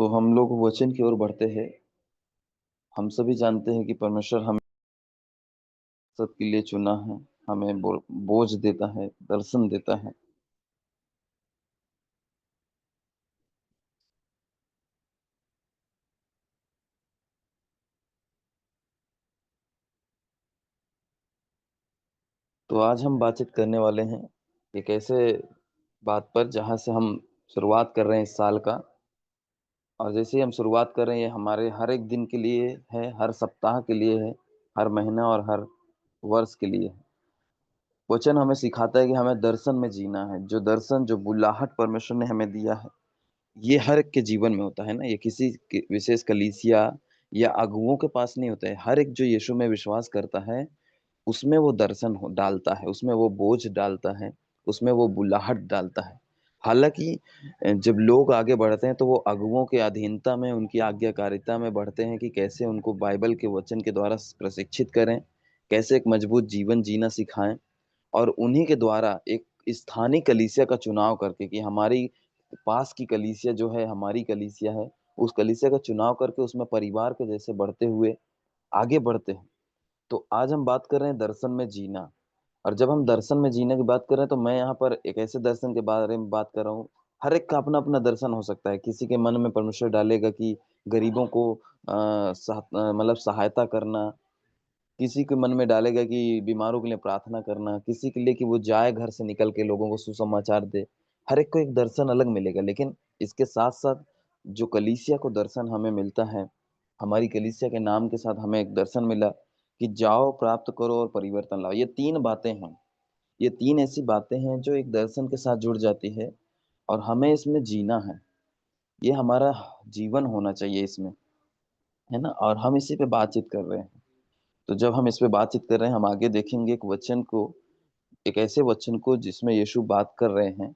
तो हम लोग वचन की ओर बढ़ते हैं। हम सभी जानते हैं कि परमेश्वर हमें सबके लिए चुना है। हमें बोझ देता है, दर्शन देता है। तो आज हम बातचीत करने वाले हैं एक ऐसे बात पर जहां से हम शुरुआत कर रहे हैं इस साल का। और जैसे ही हम शुरुआत कर रहे हैं, ये हमारे हर एक दिन के लिए है, हर सप्ताह के लिए है, हर महीना और हर वर्ष के लिए है। वचन हमें सिखाता है कि हमें दर्शन में जीना है। जो दर्शन, जो बुलाहट परमेश्वर ने हमें दिया है, ये हर एक के जीवन में होता है ना। ये किसी विशेष कलीसिया या अगुओं के पास नहीं होता है। हर एक जो यीशु में विश्वास करता है, उसमें वो दर्शन डालता है, उसमें वो बोझ डालता है, उसमें वो बुलाहट डालता है। हालांकि जब लोग आगे बढ़ते हैं तो वो अगुओं के अधीनता में, उनकी आज्ञाकारिता में बढ़ते हैं कि कैसे उनको बाइबल के वचन के द्वारा प्रशिक्षित करें, कैसे एक मजबूत जीवन जीना सिखाएं। और उन्हीं के द्वारा एक स्थानीय कलीसिया का चुनाव करके, कि हमारी पास की कलीसिया जो है हमारी कलीसिया है, उस कलीसिया का चुनाव करके उसमें परिवार के जैसे बढ़ते हुए आगे बढ़ते हैं। तो आज हम बात कर रहे हैं दर्शन में जीना। और जब हम दर्शन में जीने की बात कर रहे हैं, तो मैं यहाँ पर एक ऐसे दर्शन के बारे में बात कर रहा हूँ। हर एक का अपना अपना दर्शन हो सकता है। किसी के मन में परमेश्वर डालेगा कि गरीबों को मतलब सहायता करना। किसी के मन में डालेगा कि बीमारों के लिए प्रार्थना करना। किसी के लिए कि वो जाए घर से निकल के लोगों को सुसमाचार दे। हर एक को एक दर्शन अलग मिलेगा। लेकिन इसके साथ साथ जो कलीसिया को दर्शन हमें मिलता है, हमारी कलीसिया के नाम के साथ हमें एक दर्शन मिला कि जाओ, प्राप्त करो और परिवर्तन लाओ। ये तीन बातें हैं। ये तीन ऐसी बातें हैं जो एक दर्शन के साथ जुड़ जाती है, और हमें इसमें जीना है। ये हमारा जीवन होना चाहिए इसमें, है ना। और हम इसी पे बातचीत कर रहे हैं। तो जब हम इस पे बातचीत कर रहे हैं, हम आगे देखेंगे एक वचन को, एक ऐसे वचन को जिसमें यीशु बात कर रहे हैं।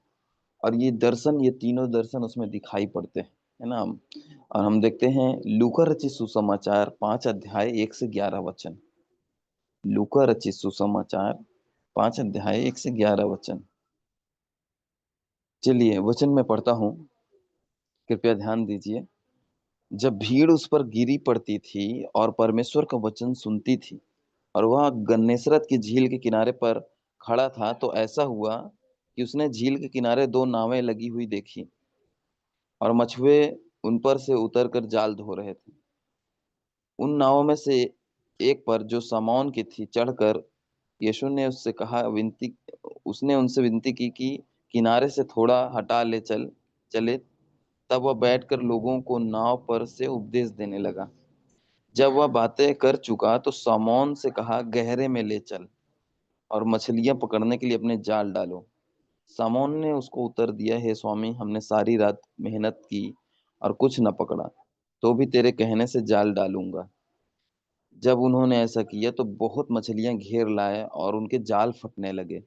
और ये दर्शन, ये तीनों दर्शन उसमें दिखाई पड़ते हैं, है ना। और हम देखते हैं लूका रचित सुसमाचार 5 अध्याय 1 से 11 वचन। लूका रचित सुसमाचार 5 अध्याय 1 से 11 वचन। चलिए वचन में पढ़ता हूँ, कृपया ध्यान दीजिए। जब भीड़ उस पर गिरी पड़ती थी और परमेश्वर का वचन सुनती थी, और वह गन्नेसरत की झील के किनारे पर खड़ा था, तो ऐसा हुआ कि उसने झील के किनारे दो नावें लगी हुई देखी, और मछुए उन पर से उतरकर जाल धो रहे थे। उन नावों में से एक पर, जो समौन की थी, चढ़कर यीशु ने उससे कहा, विनती उसने उनसे विनती की कि किनारे से थोड़ा हटा ले चले। तब वह बैठकर लोगों को नाव पर से उपदेश देने लगा। जब वह बातें कर चुका, तो समौन से कहा, गहरे में ले चल और मछलियां पकड़ने के लिए अपने जाल डालो। सामोन ने उसको उत्तर दिया, हे स्वामी, हमने सारी रात मेहनत की और कुछ न पकड़ा, तो भी तेरे कहने से जाल डालूंगा। जब उन्होंने ऐसा किया, तो बहुत मछलियां घेर लाए और उनके जाल फटने लगे।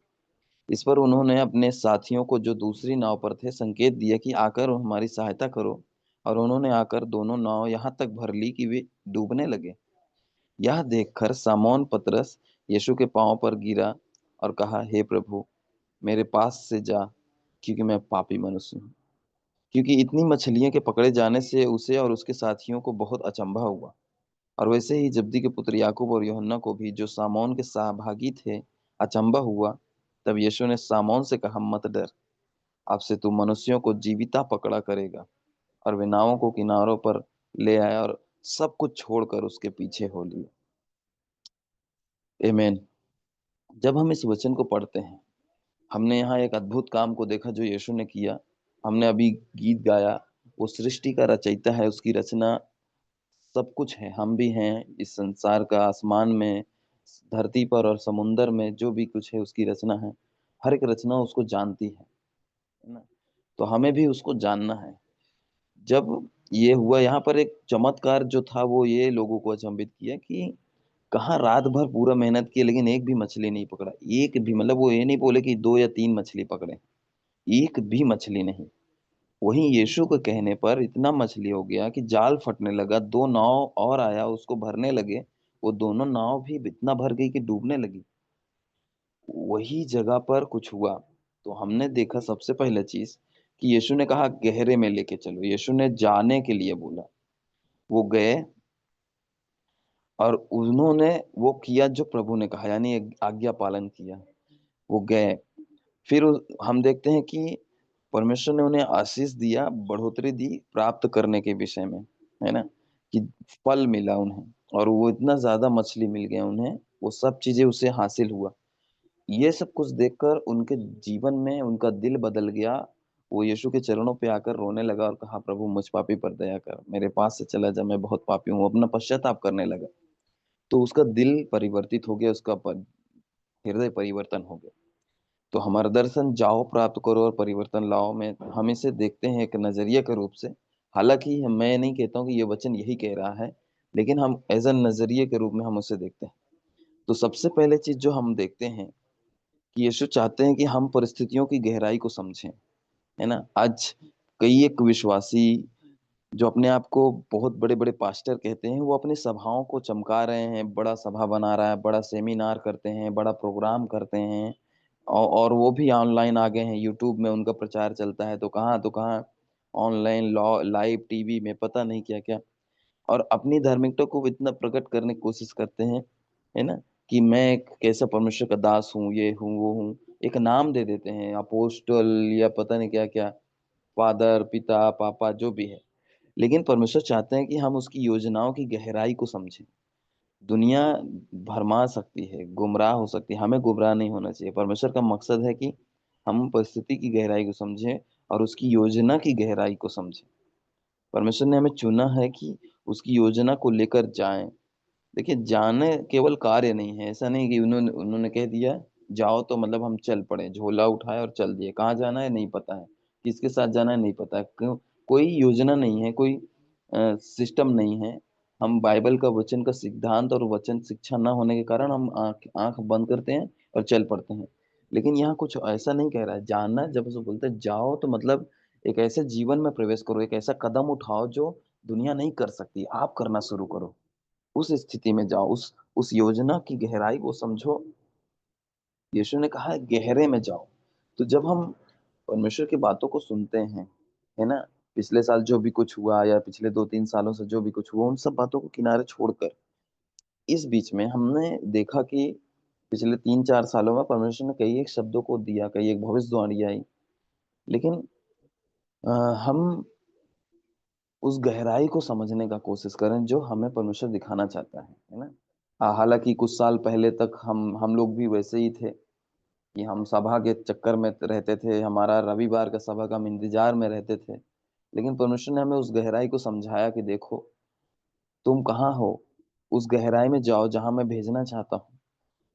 इस पर उन्होंने अपने साथियों को, जो दूसरी नाव पर थे, संकेत दिया कि आकर हमारी सहायता करो। और उन्होंने आकर दोनों नाव यहाँ तक भर ली कि वे डूबने लगे। यह देखकर सामोन पतरस यीशु के पांव पर गिरा और कहा, हे प्रभु, मेरे पास से जा, क्योंकि मैं पापी मनुष्य हूँ। क्योंकि इतनी मछलियों के पकड़े जाने से उसे और उसके साथियों को बहुत अचंभा हुआ। और वैसे ही जब्दी के पुत्र याकूब और यूहन्ना को भी, जो सामोन के सहभागी थे, अचंभा हुआ। तब यीशु ने सामोन से कहा, मत डर, अब से तू मनुष्यों को जीविता पकड़ा करेगा। और वे नावों को किनारों पर ले आया और सब कुछ छोड़कर उसके पीछे हो लिए। आमीन। जब हम इस वचन को पढ़ते हैं, हमने यहाँ एक अद्भुत काम को देखा जो यीशु ने किया। हमने अभी गीत गाया। वो सृष्टि का रचयिता है, उसकी रचना सब कुछ है। हम भी हैं इस संसार का, आसमान में, धरती पर और समुंदर में जो भी कुछ है उसकी रचना है। हर एक रचना उसको जानती है ना। तो हमें भी उसको जानना है। जब ये हुआ, यहाँ पर एक चमत्कार जो था वो ये लोगों को अचंभित किया कि कहाँ रात भर पूरा मेहनत की, लेकिन एक भी मछली नहीं पकड़ा। एक भी, मतलब वो ये नहीं बोले कि 2 या 3 मछली पकड़े, एक भी मछली नहीं। वहीं यीशु के कहने पर इतना मछली हो गया कि जाल फटने लगा। 2 नाव और आया, उसको भरने लगे। वो दोनों नाव भी इतना भर गई कि डूबने लगी। वही जगह पर कुछ हुआ। तो हमने देखा सबसे पहले चीज कि यीशु ने कहा गहरे में लेके चलो, यीशु ने जाने के लिए बोला। वो गए और उन्होंने वो किया जो प्रभु ने कहा, यानी एक आज्ञा पालन किया। वो गए, फिर हम देखते हैं कि परमेश्वर ने उन्हें आशीष दिया, बढ़ोतरी दी प्राप्त करने के विषय में, है ना? कि फल मिला उन्हें, और वो इतना ज्यादा मछली मिल गया उन्हें, वो सब चीजें उसे हासिल हुआ। ये सब कुछ देखकर उनके जीवन में उनका दिल बदल गया। वो यीशु के चरणों पे आकर रोने लगा और कहा, प्रभु मुझ पापी पर दया कर, मेरे पास से चला जा, मैं बहुत पापी हूँ। अपना पश्चाताप करने लगा। तो उसका दिल परिवर्तित हो गया, उसका हृदय परिवर्तन हो गया। तो हमारा दर्शन जाओ प्राप्त करो और परिवर्तन लाओ में हम इसे देखते हैं एक नजरिए के रूप से। हालांकि मैं नहीं कहता हूँ कि ये वचन यही कह रहा है, लेकिन हम एज अ नजरिए के रूप में हम उसे देखते हैं। तो सबसे पहले चीज जो हम देखते हैं कि यीशु चाहते हैं कि हम परिस्थितियों की गहराई को समझें, है ना? आज कई एक विश्वासी जो अपने आप को बहुत बड़े बड़े पास्टर कहते हैं, वो अपनी सभाओं को चमका रहे हैं, बड़ा सभा बना रहा है, बड़ा सेमिनार करते हैं, बड़ा प्रोग्राम करते हैं, और वो भी ऑनलाइन आ गए हैं, यूट्यूब में उनका प्रचार चलता है, तो कहाँ ऑनलाइन लाइव टीवी में पता नहीं क्या क्या। और अपनी धार्मिकता को इतना प्रकट करने की कोशिश करते हैं, है ना? कि मैं एक कैसा परमेश्वर का दास हूँ, ये हूँ वो हूँ, एक नाम दे देते हैं अपोस्टल या पता नहीं क्या क्या, फादर, पिता, पापा, जो भी है। लेकिन परमेश्वर चाहते हैं कि हम उसकी योजनाओं की गहराई को समझें। दुनिया भरमा सकती है, गुमराह हो सकती है, हमें गुमराह नहीं होना चाहिए। परमेश्वर का मकसद है कि हम परिस्थिति की गहराई को समझें और उसकी योजना की गहराई को समझें। परमेश्वर ने हमें चुना है कि उसकी योजना को लेकर जाएं। देखिए, जाने केवल कार्य नहीं है। ऐसा नहीं कि उन्होंने उन्होंने कह दिया जाओ तो मतलब हम चल पड़े, झोला उठाए और चल दिए। कहाँ जाना है नहीं पता है, किसके साथ जाना है नहीं पता है, क्यों? कोई योजना नहीं है, कोई सिस्टम नहीं है। हम बाइबल का वचन का सिद्धांत और वचन शिक्षा न होने के कारण हम आंख आंख बंद करते हैं और चल पड़ते हैं। लेकिन यहाँ कुछ ऐसा नहीं कह रहा है। जाना, जब उसे बोलते हैं जाओ, तो मतलब एक ऐसे जीवन में प्रवेश करो, एक ऐसा कदम उठाओ जो दुनिया नहीं कर सकती, आप करना शुरू करो। उस स्थिति में जाओ, उस योजना की गहराई को समझो। यीशु ने कहा है गहरे में जाओ। तो जब हम परमेश्वर की बातों को सुनते हैं, है ना? पिछले साल जो भी कुछ हुआ या पिछले 2-3 सालों से जो भी कुछ हुआ, उन सब बातों को किनारे छोड़कर इस बीच में हमने देखा कि पिछले 3-4 सालों में परमेश्वर ने कई एक शब्दों को दिया, कई एक भविष्यवाणी आई। लेकिन अ, हम उस गहराई को समझने का कोशिश करें जो हमें परमेश्वर दिखाना चाहता है ना? हालांकि कुछ साल पहले तक हम लोग भी वैसे ही थे कि हम सभा के चक्कर में रहते थे, हमारा रविवार का सभा का हम इंतजार में रहते थे। लेकिन परमेश्वर ने हमें उस गहराई को समझाया कि देखो, तुम कहाँ हो? उस गहराई में जाओ जहाँ मैं भेजना चाहता हूँ।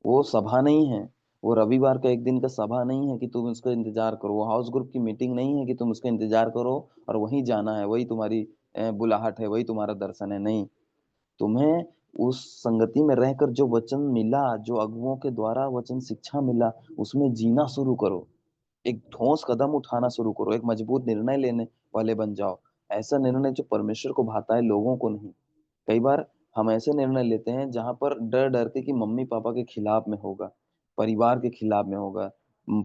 वो सभा नहीं है, वो रविवार का एक दिन का सभा नहीं है कि तुम उसका इंतजार करो, वो हाउस ग्रुप की मीटिंग नहीं है कि तुम उसका इंतजार करो और वहीं जाना है, वही तुम्हारी बुलाहट है, वही तुम्हारा दर्शन है। नहीं, तुम्हें उस संगति में रहकर जो वचन मिला, जो अगुओं के द्वारा वचन शिक्षा मिला, उसमें जीना शुरू करो। एक ठोस कदम उठाना शुरू करो, एक मजबूत निर्णय लेने वाले बन जाओ। ऐसा निर्णय जो परमेश्वर को भाता है, लोगों को नहीं। कई बार हम ऐसे निर्णय लेते हैं जहां पर डर डर के कि मम्मी पापा के खिलाफ में होगा, परिवार के खिलाफ में होगा,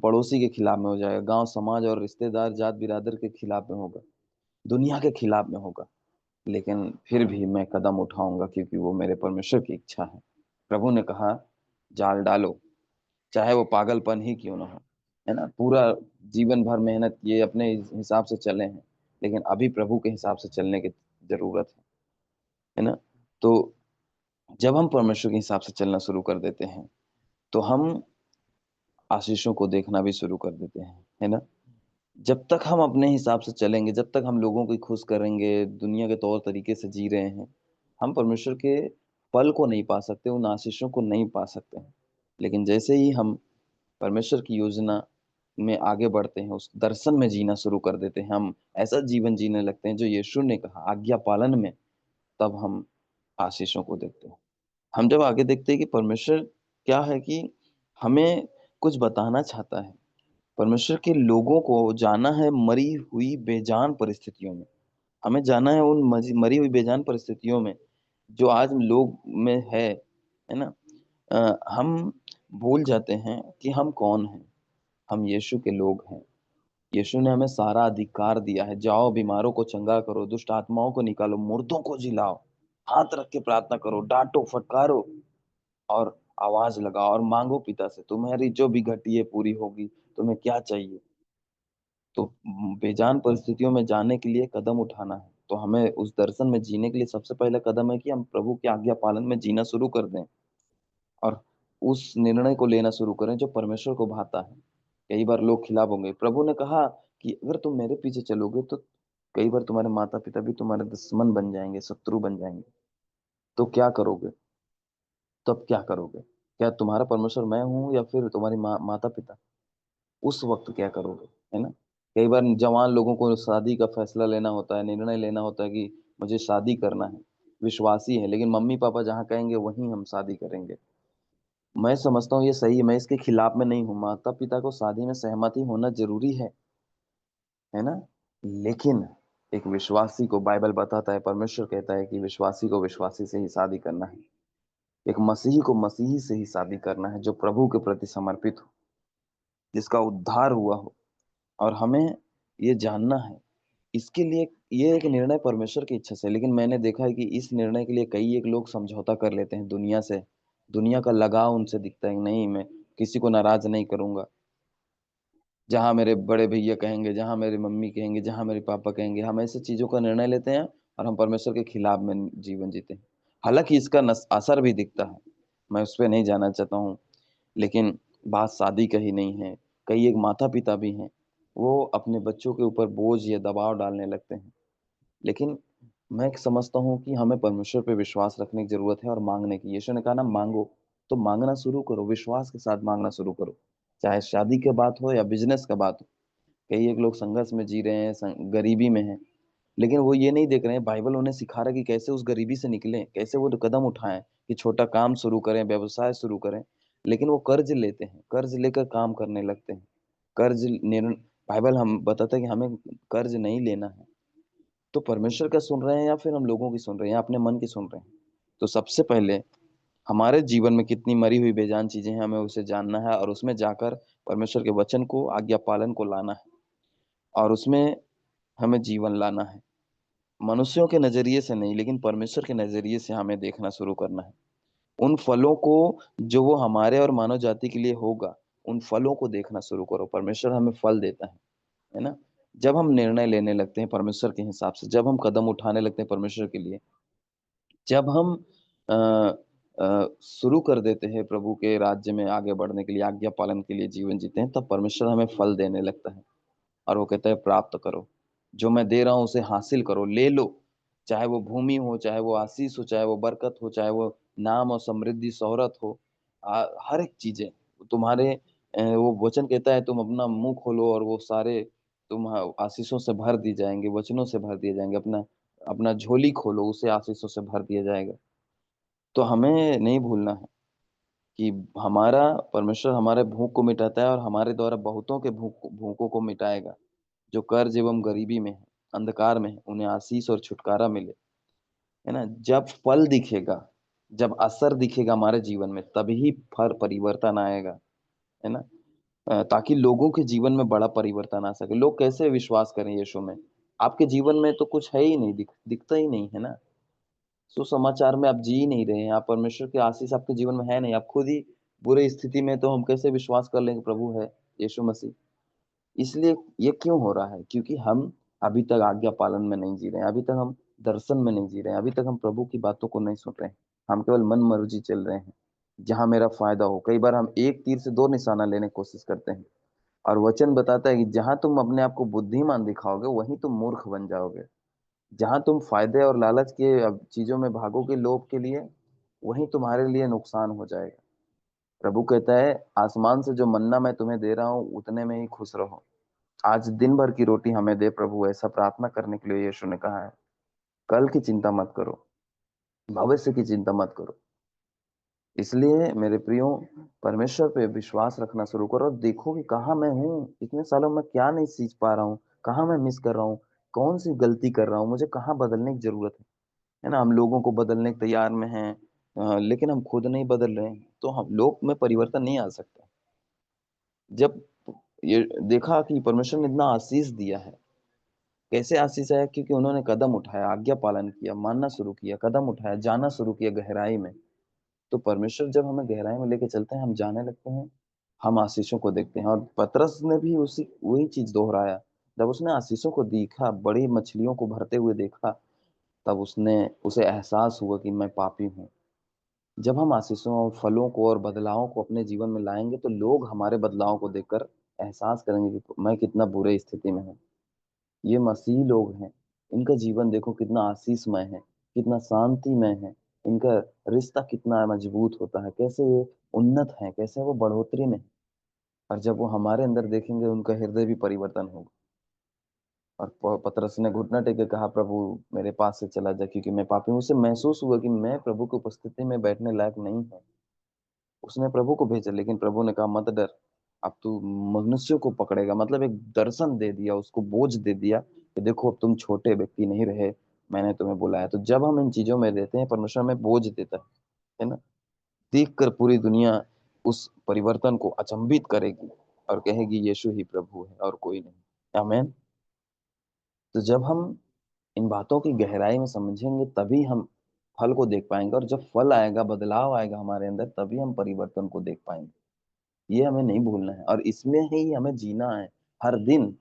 पड़ोसी के खिलाफ में हो जाएगा, गांव समाज और रिश्तेदार जात बिरादर के खिलाफ में होगा, दुनिया के खिलाफ में होगा। लेकिन फिर भी मैं कदम उठाऊंगा क्योंकि वो मेरे परमेश्वर की इच्छा है। प्रभु ने कहा जाल डालो, चाहे वो पागलपन ही क्यों ना हो, है ना? पूरा जीवन भर मेहनत किए, अपने हिसाब से चले हैं, लेकिन अभी प्रभु के हिसाब से चलने की जरूरत है ना? तो जब हम परमेश्वर के हिसाब से चलना शुरू कर देते हैं, तो हम आशीषों को देखना भी शुरू कर देते हैं, है ना? जब तक हम अपने हिसाब से चलेंगे, जब तक हम लोगों को खुश करेंगे, दुनिया के तौर तरीके से जी रहे हैं, हम परमेश्वर के फल को नहीं पा सकते, उन आशीषों को नहीं पा सकते हैं। लेकिन जैसे ही हम परमेश्वर की योजना में आगे बढ़ते हैं, उस दर्शन में जीना शुरू कर देते हैं, हम ऐसा जीवन जीने लगते हैं जो यीशु ने कहा आज्ञा पालन में, तब हम आशीषों को देखते हैं। हम जब आगे देखते हैं कि परमेश्वर क्या है कि हमें कुछ बताना चाहता है। परमेश्वर के लोगों को जाना है मरी हुई बेजान परिस्थितियों में। हमें जाना है उन मरी हुई बेजान परिस्थितियों में जो आज लोग में है ना? हम भूल जाते हैं कि हम कौन हैं। हम यीशु के लोग हैं। यीशु ने हमें सारा अधिकार दिया है। जाओ, बीमारों को चंगा करो, दुष्ट आत्माओं को निकालो, मुर्दों को जिलाओ, हाथ रख के प्रार्थना करो, डांटो, फटकारो और आवाज लगाओ और मांगो पिता से, तुम्हारी जो भी घटी है पूरी होगी। तुम्हें क्या चाहिए? तो बेजान परिस्थितियों में जाने के लिए कदम उठाना है। तो हमें उस दर्शन में जीने के लिए सबसे पहला कदम है कि हम प्रभु की आज्ञा पालन में जीना शुरू कर दें और उस निर्णय को लेना शुरू करें जो परमेश्वर को भाता है। कई बार लोग खिलाफ होंगे। प्रभु ने कहा कि अगर तुम मेरे पीछे चलोगे तो कई बार तुम्हारे माता पिता भी तुम्हारे दुश्मन बन जाएंगे, शत्रु बन जाएंगे। तो क्या करोगे? तब क्या करोगे? क्या तुम्हारा परमेश्वर मैं हूं या फिर तुम्हारी माता पिता? उस वक्त क्या करोगे? है ना? कई बार जवान लोगों को शादी का फैसला लेना होता है, निर्णय लेना होता है कि मुझे शादी करना है। विश्वासी है लेकिन मम्मी पापा जहाँ कहेंगे वहीं हम शादी करेंगे। मैं समझता हूँ ये सही है, मैं इसके खिलाफ में नहीं हूँ। माता पिता को शादी में सहमति होना जरूरी है ना? लेकिन एक विश्वासी को बाइबल बताता है, परमेश्वर कहता है कि विश्वासी को विश्वासी से ही शादी करना है। एक मसीही को मसीही से ही शादी करना है जो प्रभु के प्रति समर्पित हो, जिसका उद्धार हुआ हो। और हमें ये जानना है, इसके लिए ये एक निर्णय परमेश्वर की इच्छा से है। लेकिन मैंने देखा है कि इस निर्णय के लिए कई एक लोग समझौता कर लेते हैं दुनिया से। दुनिया का लगाव उनसे दिखता है, नहीं मैं किसी को नाराज नहीं करूंगा। जहाँ मेरे बड़े भैया कहेंगे, जहाँ मेरी मम्मी कहेंगे, जहाँ मेरे पापा कहेंगे, हम ऐसी चीजों का निर्णय लेते हैं और हम परमेश्वर के खिलाफ में जीवन जीते हैं। हालांकि इसका असर भी दिखता है, मैं उस पर नहीं जाना चाहता हूँ। लेकिन बात शादी का ही नहीं है। कई एक माता पिता भी हैं, वो अपने बच्चों के ऊपर बोझ या दबाव डालने लगते हैं। लेकिन मैं समझता हूँ कि हमें परमेश्वर पे विश्वास रखने की जरूरत है और मांगने की। यीशु ने कहा ना, मांगो। तो मांगना शुरू करो, विश्वास के साथ मांगना शुरू करो। चाहे शादी की बात हो या बिजनेस का बात हो। कई एक लोग संघर्ष में जी रहे हैं, गरीबी में हैं, लेकिन वो ये नहीं देख रहे हैं, बाइबल उन्हें सिखा रहा है कि कैसे उस गरीबी से निकलें, कैसे वो कदम उठाएं कि छोटा काम शुरू करें, व्यवसाय शुरू करें। लेकिन वो कर्ज लेते हैं, कर्ज लेकर काम करने लगते हैं। कर्ज निर्णय बाइबल हम बताता है कि हमें कर्ज नहीं लेना है। तो परमेश्वर का सुन रहे हैं या फिर हम लोगों की सुन रहे हैं या अपने मन की सुन रहे हैं? तो सबसे पहले हमारे जीवन में कितनी मरी हुई बेजान चीजें हैं, हमें उसे जानना है और उसमें जाकर परमेश्वर के वचन को, आज्ञा पालन को लाना है और उसमें हमें जीवन लाना है। मनुष्यों के नजरिए से नहीं, लेकिन परमेश्वर के नजरिए से हमें देखना शुरू करना है। उन फलों को जो वो हमारे और मानव जाति के लिए होगा, उन फलों को देखना शुरू करो। परमेश्वर हमें फल देता है ना? जब हम निर्णय लेने लगते हैं परमेश्वर के हिसाब से, जब हम कदम उठाने लगते हैं परमेश्वर के लिए, जब हम अ, शुरू कर देते हैं प्रभु के राज्य में आगे बढ़ने के लिए, आज्ञा पालन के लिए जीवन जीते हैं, तब परमेश्वर हमें फल देने लगता है। और वो कहता है प्राप्त करो, जो मैं दे रहा हूँ उसे हासिल करो, ले लो। चाहे वो भूमि हो, चाहे वो आशीष हो, चाहे वो बरकत हो, चाहे वो नाम और समृद्धि शोहरत हो, हर एक चीजें तुम्हारे वो वचन कहता है तुम अपना मुंह खोलो और वो सारे तुम आशीषों से भर दी जाएंगे, वचनों से भर दिए जाएंगे। अपना अपना झोली खोलो, उसे आशीषों से भर दिया जाएगा। तो हमें नहीं भूलना है कि हमारा परमेश्वर हमारे भूख को मिटाता है और हमारे द्वारा बहुतों के भूखों को मिटाएगा। जो कर्ज एवं गरीबी में है, अंधकार में है, उन्हें आशीष और छुटकारा मिले। है ना? जब फल दिखेगा, जब असर दिखेगा हमारे जीवन में, तभी फल परिवर्तन आएगा। है ना? ताकि लोगों के जीवन में बड़ा परिवर्तन आ सके। लोग कैसे विश्वास करें यीशु में? आपके जीवन में तो कुछ है ही नहीं, दिखता ही नहीं है ना। सुसमाचार में आप जी ही नहीं रहे हैं, आप परमेश्वर की आशीष आपके जीवन में है नहीं, आप खुद ही बुरे स्थिति में, तो हम कैसे विश्वास कर लेंगे प्रभु है यीशु मसीह? इसलिए ये क्यों हो रहा है? क्योंकि हम अभी तक आज्ञा पालन में नहीं जी रहे हैं, अभी तक हम दर्शन में नहीं जी रहे हैं, अभी तक हम प्रभु की बातों को नहीं सुन रहे हैं। हम केवल मन मर्जी चल रहे हैं, जहां मेरा फायदा हो। कई बार हम एक तीर से दो निशाना लेने की कोशिश करते हैं। और वचन बताता है कि जहां तुम अपने आप को बुद्धिमान दिखाओगे, वहीं तुम मूर्ख बन जाओगे। जहां तुम फायदे और लालच के चीजों में भागोगे लोभ के लिए, वहीं तुम्हारे लिए नुकसान हो जाएगा। प्रभु कहता है आसमान से जो मन्ना मैं तुम्हें दे रहा हूं उतने में ही खुश रहो। आज दिन भर की रोटी हमें दे प्रभु, ऐसा प्रार्थना करने के लिए यीशु ने कहा है। कल की चिंता मत करो, भविष्य की चिंता मत करो। इसलिए मेरे प्रियो, परमेश्वर पे विश्वास रखना शुरू करो और देखो कि कहाँ मैं हूँ, इतने सालों में क्या नहीं सीख पा रहा हूँ, कहाँ मैं मिस कर रहा हूँ, कौन सी गलती कर रहा हूँ, मुझे कहाँ बदलने की जरूरत है ना? हम लोगों को बदलने के तैयार में हैं, लेकिन हम खुद नहीं बदल रहे हैं, तो हम लोग में परिवर्तन नहीं आ सकता। जब ये देखा कि परमेश्वर ने इतना आशीष दिया है। कैसे आशीष आया? क्योंकि उन्होंने कदम उठाया, आज्ञा पालन किया, मानना शुरू किया, कदम उठाया, जाना शुरू किया गहराई में। तो परमेश्वर जब हमें गहराई में लेके चलते हैं, हम जाने लगते हैं, हम आशीषों को देखते हैं। और पतरस ने भी उसी वही चीज दोहराया। जब उसने आशीषों को देखा, बड़ी मछलियों को भरते हुए देखा, तब उसने उसे एहसास हुआ कि मैं पापी हूँ। जब हम आशीषों और फलों को और बदलावों को अपने जीवन में लाएंगे, तो लोग हमारे बदलाव को देखकर एहसास करेंगे कि मैं कितना बुरे स्थिति में हूँ। ये मसीही लोग हैं, इनका जीवन देखो कितना आशीषमय है, कितना शांतिमय है। इनका रिश्ता कितना मजबूत होता है, कैसे ये उन्नत है, कैसे वो बढ़ोतरी में है। और जब वो हमारे अंदर देखेंगे, उनका हृदय भी परिवर्तन होगा। और पतरस ने घुटना टेक के कहा, प्रभु मेरे पास से चला जा, क्योंकि मैं पापी हूँ। उसे महसूस हुआ कि मैं प्रभु की उपस्थिति में बैठने लायक नहीं है। उसने प्रभु को भेजा, लेकिन प्रभु ने कहा, मत डर, अब तू मनुष्यों को पकड़ेगा। मतलब एक दर्शन दे दिया, उसको बोझ दे दिया कि देखो अब तुम छोटे व्यक्ति नहीं रहे, मैंने तुम्हें बुलाया। तो जब हम इन चीजों में रहते हैं, परमेश्वर हमें बोझ देता है ना। देख कर पूरी दुनिया उस परिवर्तन को अचंभित करेगी और कहेगी यीशु ही प्रभु है और कोई नहीं। आमीन। तो जब हम इन बातों की गहराई में समझेंगे, तभी हम फल को देख पाएंगे। और जब फल आएगा, बदलाव आएगा हमारे अंदर, तभी हम परिवर्तन को देख पाएंगे। ये हमें नहीं भूलना है, और इसमें ही हमें जीना है हर दिन।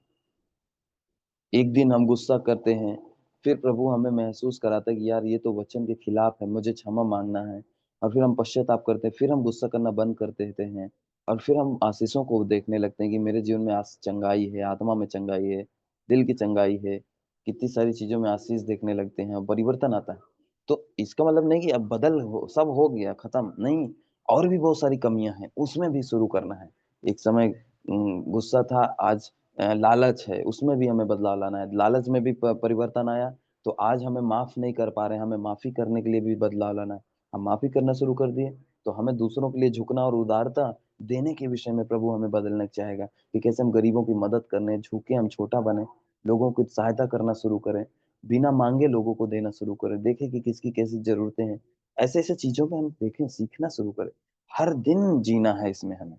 एक दिन हम गुस्सा करते हैं, फिर प्रभु हमें महसूस कराता है कि यार ये तो वचन के खिलाफ है, मुझे क्षमा मांगना है। और फिर हम पश्चाताप करते हैं, फिर हम गुस्सा करना बंद कर देते हैं। और फिर हम आशीषों को देखने लगते हैं कि मेरे जीवन में चंगाई है, आत्मा में चंगाई है, दिल की चंगाई है। कितनी सारी चीजों में आशीष देखने लगते हैं और परिवर्तन आता है। तो इसका मतलब नहीं कि अब सब हो गया, खत्म नहीं। और भी बहुत सारी कमियां हैं, उसमें भी शुरू करना है। एक समय गुस्सा था, आज लालच है, उसमें भी हमें बदलाव लाना है। लालच में भी परिवर्तन आया, तो आज हमें माफ नहीं कर पा रहे हैं, हमें माफी करने के लिए भी बदलाव लाना है। हम माफी करना शुरू कर दिए, तो हमें दूसरों के लिए झुकना और उदारता देने के विषय में प्रभु हमें बदलना चाहेगा कि कैसे हम गरीबों की मदद करने, झुके हम छोटा बने, लोगों की सहायता करना शुरू करें, बिना मांगे लोगों को देना शुरू करें, देखें कि किसकी कैसी जरूरतें हैं। ऐसे ऐसे चीजों में हम देखें, सीखना शुरू करें। हर दिन जीना है इसमें हमें।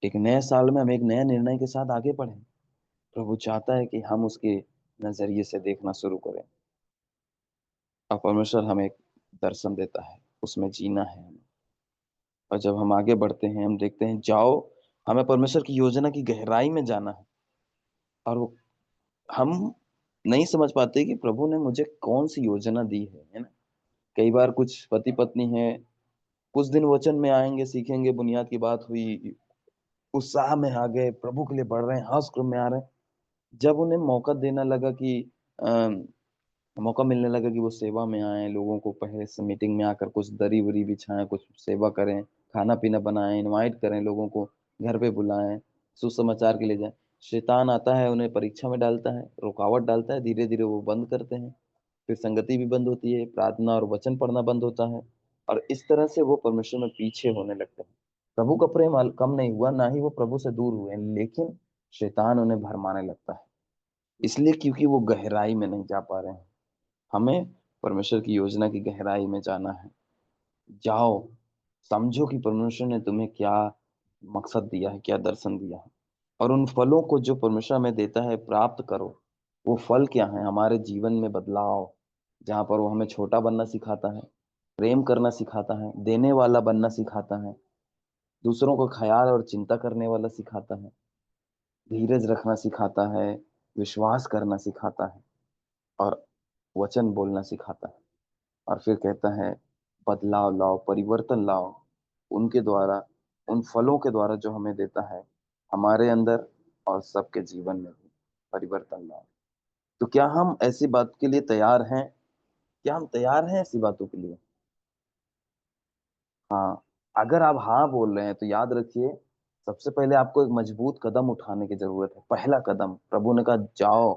एक नए साल में हम एक नए निर्णय के साथ आगे बढ़े। प्रभु चाहता है कि हम उसके नजरिए से देखना शुरू करें। और परमेश्वर हमें एक दर्शन देता है, उसमें जीना है हमें। और जब हम आगे बढ़ते हैं, हम देखते हैं, जाओ, हमें परमेश्वर की योजना की गहराई में जाना है। और वो हम नहीं समझ पाते कि प्रभु ने मुझे कौन सी योजना दी है ना। कई बार कुछ पति पत्नी है, कुछ दिन वचन में आएंगे, सीखेंगे, बुनियाद की बात हुई, उत्साह में आ गए, प्रभु के लिए बढ़ रहे हैं, हर्ष में आ रहे हैं। जब उन्हें मौका देना लगा कि मौका मिलने लगा कि वो सेवा में आए, लोगों को पहले से मीटिंग में आकर कुछ दरी वरी बिछाएं, कुछ सेवा करें, खाना पीना बनाएं, इनवाइट करें, लोगों को घर पे बुलाएं, सुसमाचार के लिए जाएं। शैतान आता है, उन्हें परीक्षा में डालता है, रुकावट डालता है, धीरे धीरे वो बंद करते हैं। फिर संगति भी बंद होती है, प्रार्थना और वचन पढ़ना बंद होता है। और इस तरह से वो परमेश्वर में पीछे होने लगते हैं। प्रभु का प्रेम कम नहीं हुआ, ना ही वो प्रभु से दूर हुए, लेकिन शैतान उन्हें भरमाने लगता है। इसलिए क्योंकि वो गहराई में नहीं जा पा रहे हैं। हमें परमेश्वर की योजना की गहराई में जाना है। जाओ, समझो कि परमेश्वर ने तुम्हें क्या मकसद दिया है, क्या दर्शन दिया है। और उन फलों को जो परमेश्वर हमें देता है, प्राप्त करो। वो फल क्या है? हमारे जीवन में बदलाव, जहाँ पर वो हमें छोटा बनना सिखाता है, प्रेम करना सिखाता है, देने वाला बनना सिखाता है, दूसरों को ख्याल और चिंता करने वाला सिखाता है, धीरज रखना सिखाता है, विश्वास करना सिखाता है, और वचन बोलना सिखाता है। और फिर कहता है, बदलाव लाओ, परिवर्तन लाओ, उनके द्वारा, उन फलों के द्वारा जो हमें देता है, हमारे अंदर और सबके जीवन में भी परिवर्तन लाओ। तो क्या हम ऐसी बात के लिए तैयार हैं? क्या हम तैयार हैं ऐसी बातों के लिए? हाँ। अगर आप हाँ बोल रहे हैं, तो याद रखिए, सबसे पहले आपको एक मजबूत कदम उठाने की जरूरत है। पहला कदम, प्रभु ने कहा जाओ,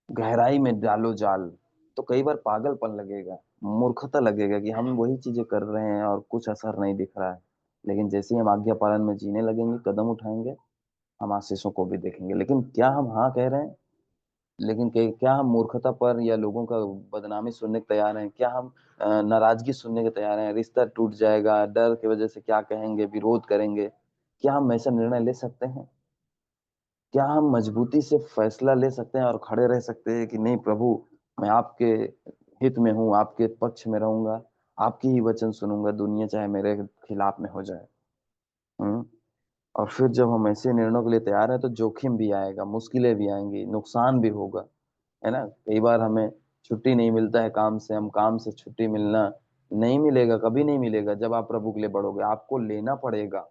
गहराई में डालो जाल। तो कई बार पागलपन लगेगा, मूर्खता लगेगा कि हम वही चीजें कर रहे हैं और कुछ असर नहीं दिख रहा है। लेकिन जैसे ही हम आज्ञा पालन में जीने लगेंगे, कदम उठाएंगे, हम आशीषों को भी देखेंगे। लेकिन क्या हम हाँ कह रहे हैं? लेकिन क्या हम मूर्खता पर या लोगों का बदनामी सुनने के तैयार हैं? क्या हम नाराजगी सुनने के तैयार हैं? रिश्ता टूट जाएगा, डर की वजह से क्या कहेंगे, विरोध करेंगे, क्या हम ऐसा निर्णय ले सकते हैं? क्या हम मजबूती से फैसला ले सकते हैं और खड़े रह सकते हैं कि नहीं प्रभु, मैं आपके हित में हूँ, आपके पक्ष में रहूंगा, आपकी ही वचन सुनूंगा, दुनिया चाहे मेरे खिलाफ में हो जाए। हम्म। और फिर जब हम ऐसे निर्णयों के लिए तैयार हैं तो जोखिम भी आएगा, मुश्किलें भी आएंगी, नुकसान भी होगा, है ना। कई बार हमें छुट्टी नहीं मिलता है काम से, हम काम से छुट्टी मिलना नहीं मिलेगा, कभी नहीं मिलेगा। जब आप प्रभु के लिए बढ़ोगे आपको लेना पड़ेगा,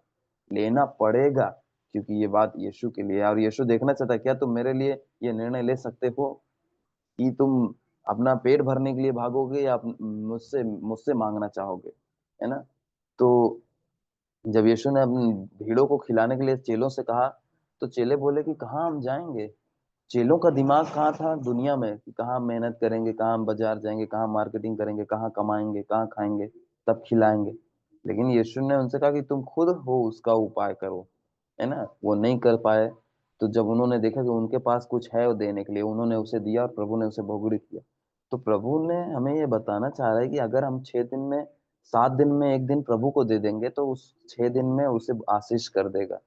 लेना पड़ेगा, क्योंकि ये बात यीशु के लिए है। और यीशु देखना चाहता है क्या तुम मेरे लिए ये निर्णय ले सकते हो कि तुम अपना पेट भरने के लिए भागोगे या मुझसे मुझसे मांगना चाहोगे, है ना। तो जब यीशु ने अपनी भीड़ों को खिलाने के लिए चेलों से कहा, तो चेले बोले कि कहाँ हम जाएंगे। चेलों का दिमाग कहाँ था दुनिया में, कि कहाँ हम मेहनत करेंगे, कहाँ हम बाजार जाएंगे, कहाँ मार्केटिंग करेंगे, कहाँ कमाएंगे, कहाँ खाएंगे, तब खिलाएंगे। लेकिन यीशु ने उनसे कहा कि तुम खुद हो उसका उपाय करो, है ना। वो नहीं कर पाए। तो जब उन्होंने देखा कि उनके पास कुछ है वो देने के लिए, उन्होंने उसे दिया और प्रभु ने उसे बहुगुणित किया। तो प्रभु ने हमें ये बताना चाह रहा है कि अगर हम 6 दिन में, 7 दिन में एक दिन प्रभु को दे देंगे तो उस 6 दिन में उसे आशीष कर देगा।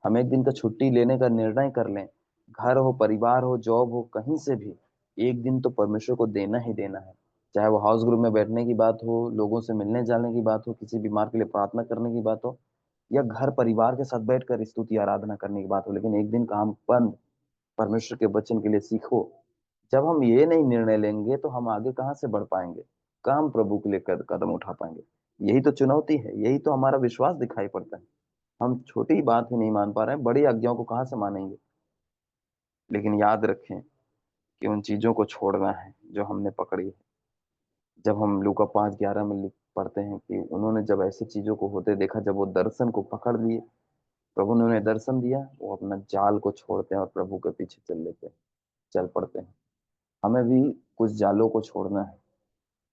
हम एक दिन का छुट्टी लेने का निर्णय कर लें, घर हो, परिवार हो, जॉब हो, कहीं से भी एक दिन तो परमेश्वर को देना ही देना है। चाहे वो हाउस ग्रुप में बैठने की बात हो, लोगों से मिलने जाने की बात हो, किसी बीमार के लिए प्रार्थना करने की बात हो, या घर परिवार के साथ बैठकर स्तुति आराधना करने की बात हो, लेकिन एक दिन काम बंद परमेश्वर के वचन के लिए सीखो। जब हम ये नहीं निर्णय लेंगे तो हम आगे कहाँ से बढ़ पाएंगे, कहाँ हम प्रभु के लिए कदम उठा पाएंगे। यही तो चुनौती है, यही तो हमारा विश्वास दिखाई पड़ता है। हम छोटी बात ही नहीं मान पा रहे हैं, बड़ी आज्ञाओं को कहाँ से मानेंगे। लेकिन याद रखें कि उन चीजों को छोड़ना है जो हमने पकड़ी है। जब हम लूका 5:11 में पढ़ते हैं कि उन्होंने जब ऐसी चीजों को होते देखा, जब वो दर्शन को पकड़ लिए, प्रभु ने उन्हें दर्शन दिया, वो अपना जाल को छोड़ते हैं और प्रभु के पीछे चल लेते हैं, चल पड़ते हैं। हमें भी कुछ जालों को छोड़ना है,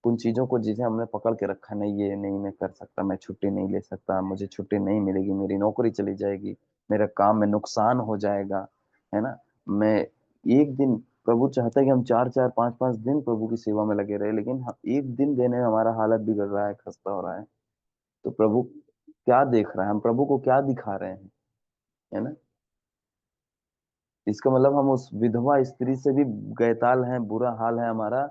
उन चीजों को जिसे हमने पकड़ के रखा, नहीं ये नहीं मैं कर सकता, मैं छुट्टी नहीं ले सकता, मुझे छुट्टी नहीं मिलेगी, मेरी नौकरी चली जाएगी, मेरे काम में नुकसान हो जाएगा, है ना। मैं एक दिन, प्रभु चाहता है कि हम 4-4 5-5 दिन प्रभु की सेवा में लगे रहे, लेकिन एक दिन देने में हमारा हालत बिगड़ रहा है, खस्ता हो रहा है। तो प्रभु क्या देख रहा है, हम प्रभु को क्या दिखा रहे हैं, है ना। इसका मतलब हम उस विधवा स्त्री से भी गैताल हैं, बुरा हाल है हमारा,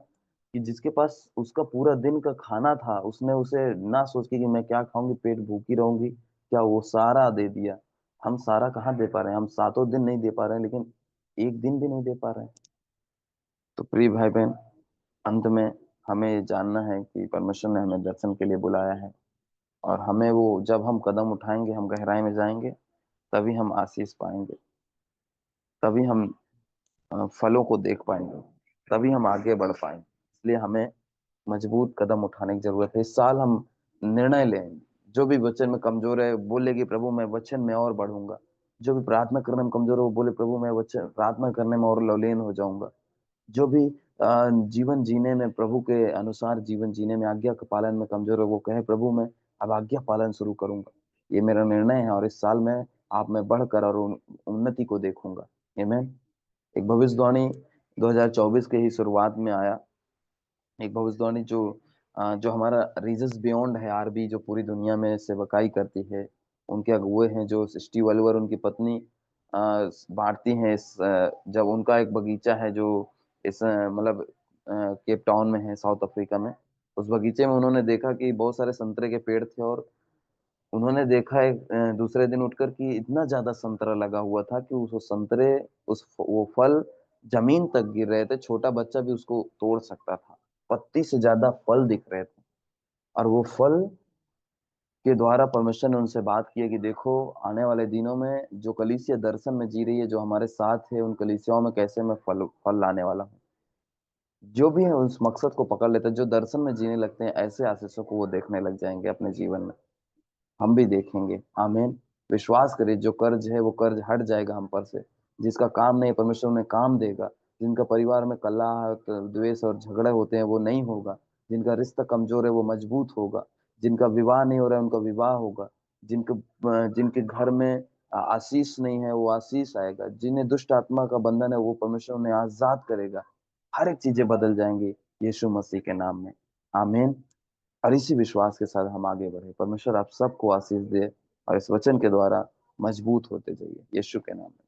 कि जिसके पास उसका पूरा दिन का खाना था, उसने उसे ना सोच के कि मैं क्या खाऊंगी, पेट भूखी रहूंगी, क्या वो सारा दे दिया। हम सारा कहाँ दे पा रहे हैं, हम 7 दिन नहीं दे पा रहे हैं, लेकिन एक दिन भी नहीं दे पा रहे हैं। तो प्रिय भाई बहन, अंत में हमें ये जानना है कि परमेश्वर ने हमें दर्शन के लिए बुलाया है, और हमें वो, जब हम कदम उठाएंगे, हम गहराई में जाएंगे, तभी हम आशीष पाएंगे, तभी हम फलों को देख पाएंगे, तभी हम आगे बढ़ पाएंगे। इसलिए हमें मजबूत कदम उठाने की जरूरत है। इस साल हम निर्णय लें, जो भी वचन में कमजोर है बोले कि प्रभु मैं वचन में और बढ़ूंगा। जो भी प्रार्थना करने में कमजोर है वो बोले प्रभु मैं वचन प्रार्थना करने में और लवलीन हो जाऊंगा। जो भी जीवन जीने में, प्रभु के अनुसार जीवन जीने में, आज्ञा के पालन में कमजोर है वो कहे प्रभु मैं अब आज्ञा पालन शुरू करूंगा। ये मेरा निर्णय है, और इस साल में आप में बढ़कर और उन्नति को देखूंगा। आमीन। एक भविष्यवाणी 2024 के ही शुरुआत में आया, एक भविष्यवाणी जो हमारा रीजस बियॉन्ड है, आरबी, जो पूरी दुनिया में सेवकाई करती है, उनके अगुए हैं जो स्टीव वल्वर, उनकी पत्नी बांटती हैं जब उनका एक बगीचा है जो इस मतलब केप टाउन में है, साउथ अफ्रीका में। उस बगीचे में उन्होंने देखा कि बहुत सारे संतरे के पेड़ थे, और उन्होंने देखा एक दूसरे दिन उठकर कि इतना ज्यादा संतरा लगा हुआ था कि उस संतरे, वो फल जमीन तक गिर रहे थे, छोटा बच्चा भी उसको तोड़ सकता था। पत्ती से ज्यादा फल दिख रहे थे। और वो फल के द्वारा परमेश्वर ने उनसे बात की है कि देखो आने वाले दिनों में जो कलीसिया दर्शन में जी रही है, जो हमारे साथ है, उन कलीसियाओं में कैसे मैं फल फल लाने वाला हूँ। जो भी है उस मकसद को पकड़ लेते हैं, जो दर्शन में जीने लगते हैं, ऐसे आशीषों को वो देखने लग जाएंगे अपने जीवन में। हम भी देखेंगे। आमीन। विश्वास करिए, जो कर्ज है वो कर्ज हट जाएगा हम पर से। जिसका काम नहीं है परमेश्वर उन्हें काम देगा। जिनका परिवार में कलह, द्वेष और झगड़े होते हैं वो नहीं होगा। जिनका रिश्ता कमजोर है वो मजबूत होगा। जिनका विवाह नहीं हो रहा है उनका विवाह होगा। जिनके घर में आशीष नहीं है वो आशीष आएगा। जिन्हें दुष्ट आत्मा का बंधन है वो परमेश्वर उन्हें आजाद करेगा। हर एक चीजें बदल जाएंगी यीशु मसीह के नाम में। आमीन। और इसी विश्वास के साथ हम आगे बढ़े। परमेश्वर आप सबको आशीष दे, और इस वचन के द्वारा मजबूत होते जाइए। यीशु के नाम में।